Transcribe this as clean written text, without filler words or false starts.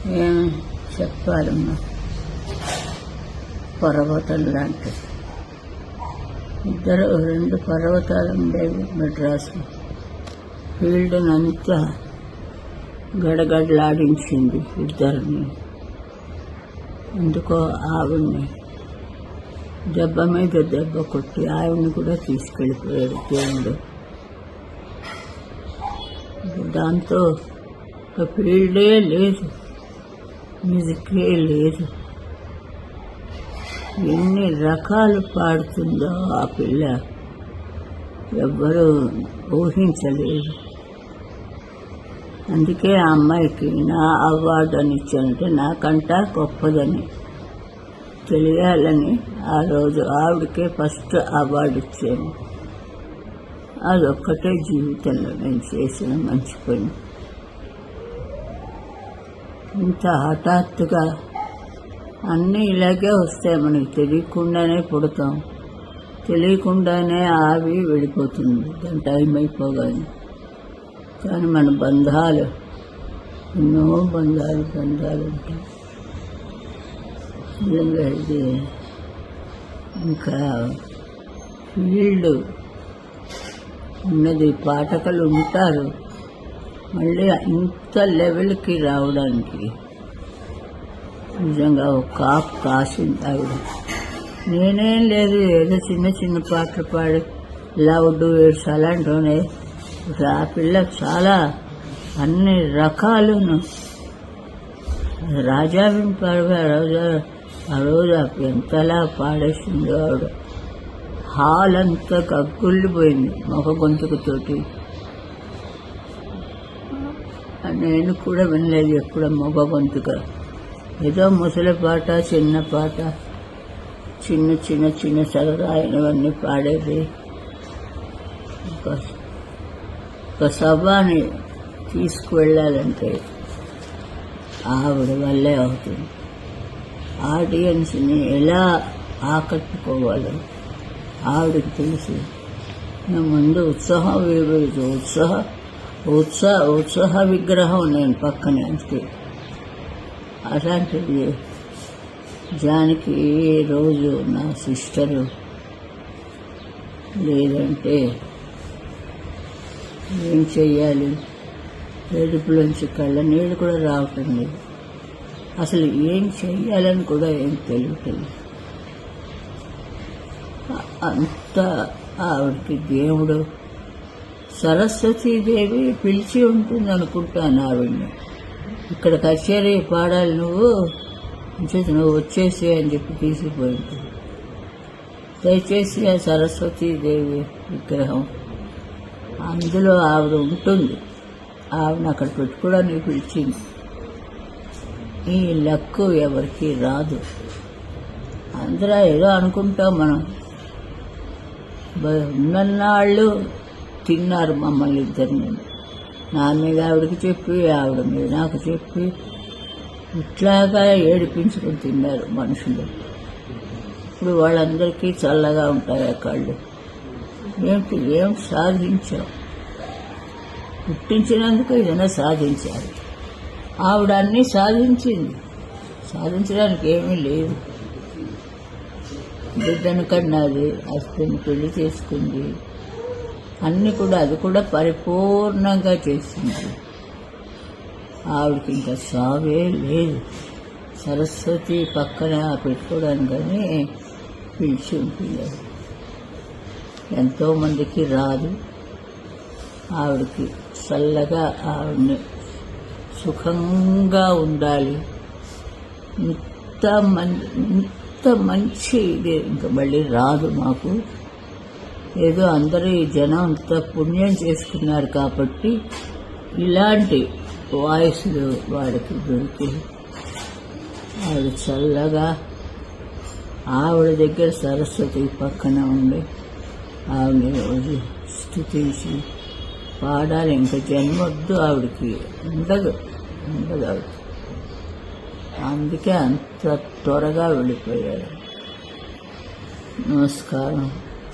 ఏం చెప్పాలమ్మా, పర్వతం లాంటిది. రెండు పర్వతాలు ఉండేవి మెడ్రాసు. ఫీల్డ్నంతా గడగడలాడించింది ఇద్దరిని. ఎందుకో ఆవిడ్ని దెబ్బ మీద దెబ్బ కొట్టి ఆవిడ్ని కూడా తీసుకెళ్ళిపోయాడు దేవుడు. దాంతో ఒక ఫీల్డే లేదు, మ్యూజికే లేదు. ఎన్ని రకాలు పాడుతుందో ఆ పిల్ల ఎవ్వరూ ఊహించలేదు. అందుకే ఆ అమ్మాయికి నా అవార్డు అని ఇచ్చానంటే నాకంట గొప్పదని తెలియాలని ఆ రోజు ఆవిడకే ఫస్ట్ అవార్డు ఇచ్చాను. అదొక్కటే జీవితంలో నేను చేసిన మంచి పని. ఇంత హఠాత్తుగా అన్నీ ఇలాగే వస్తాయి, మనకి తెలియకుండానే పుడతాం, తెలియకుండానే ఆవి వెళ్ళిపోతుంది దాని టైం అయిపోగానే. కానీ మన బంధాలు ఎన్నో బంధాలు ఉంటాయి. నిజంగా ఇది ఇంకా ఫీల్డ్ ఉన్నది, పాఠకులు ఉంటారు. మళ్ళీ ఇంత లెవెల్కి రావడానికి నిజంగా ఒక కాపు కాసింది ఆవిడ. నేనేం లేదు, ఏదో చిన్న చిన్న పాటలు పాడి లౌడ్ వేడ్స్ అలాంటివనే. ఆ పిల్ల చాలా అన్ని రకాలను రాజా వింపాడు. ఆ రోజు ఎంతలా పాడేసిందో ఆవిడ. హాల్ అంతా గగ్గుల్లిపోయింది మొగ గొంతుకుతోటి. నేను కూడా వినలేదు ఎప్పుడు మొగ గొంతుగా. ఏదో ముసలి పాట, చిన్న పాట, చిన్న చిన్న చిన్న సరదాయినవన్నీ పాడేది. ఒక సభని తీసుకువెళ్ళాలంటే ఆవిడ వల్లే అవుతుంది. ఆడియన్స్ని ఎలా ఆకట్టుకోవాలో ఆవిడకి తెలుసు. ముందు ఉత్సాహ విగ్రహం నేను పక్కనే. అందుకే అలాంటిది జానకి రోజు నా సిస్టరు లేదంటే ఏం చెయ్యాలి, ఏడుపులోంచి కళ్ళ నీళ్ళు కూడా రావటం లేదు. అసలు ఏం చెయ్యాలని కూడా ఏం తెలియటలేదు. అంతా ఆవిడకి దేవుడు సరస్వతీదేవి పిలిచి ఉంటుంది అనుకుంటాను ఆవిడ్ని. ఇక్కడ కచేరీ పాడాలి నువ్వు వచ్చేసి అని చెప్పి తీసుకుపోయి ఉంటుంది. దయచేసి ఆ సరస్వతీదేవి విగ్రహం అందులో ఆవిడ ఉంటుంది. ఆవిడని అక్కడ పెట్టుకోవడానికి పిలిచింది. ఈ లక్కు ఎవరికి రాదు. అందరూ ఏదో అనుకుంటాం మనం. ఉన్నన్నాళ్ళు తిన్నారు మమ్మల్ని ఇద్దరిని. నా మీద ఆవిడకి చెప్పి, ఆవిడ మీద నాకు చెప్పి, ఇట్లాగా ఏడిపించుకుని తిన్నారు మనుషులు. ఇప్పుడు వాళ్ళందరికీ చల్లగా ఉంటాయి ఆ కళ్ళు. ఏం సాధించాం? పుట్టించినందుకు ఏదైనా సాధించాలి. ఆవిడ అన్నీ సాధించింది. సాధించడానికి ఏమీ లేదు. బిడ్డను కన్నది, హస్బెండ్ పెళ్లి చేసుకుంది, అన్నీ కూడా అది కూడా పరిపూర్ణంగా చేసింది. ఆవిడకి ఇంకా సావే లేదు. సరస్వతి పక్కన పెట్టుకోవడానికని పిలిచి ఉంటుంది. ఎంతోమందికి రాదు. ఆవిడకి చల్లగా ఆవిడని సుఖంగా ఉండాలి. ఇంత మంచి ఇది ఇంకా మళ్ళీ రాదు మాకు. ఏదో అందరూ ఈ జనం అంత పుణ్యం చేసుకున్నారు కాబట్టి ఇలాంటి వాయిస్లు వాడికి దొరికి ఆవిడ చల్లగా ఆవిడ దగ్గర సరస్వతి పక్కన ఉండి ఆవిడ రోజు స్తుతించి పాడాలి. ఇంకా జన్మొద్దు ఆవిడకి, ఉండదు ఆవిడ. అందుకే అంత త్వరగా వెళ్ళిపోయారు. నమస్కారం.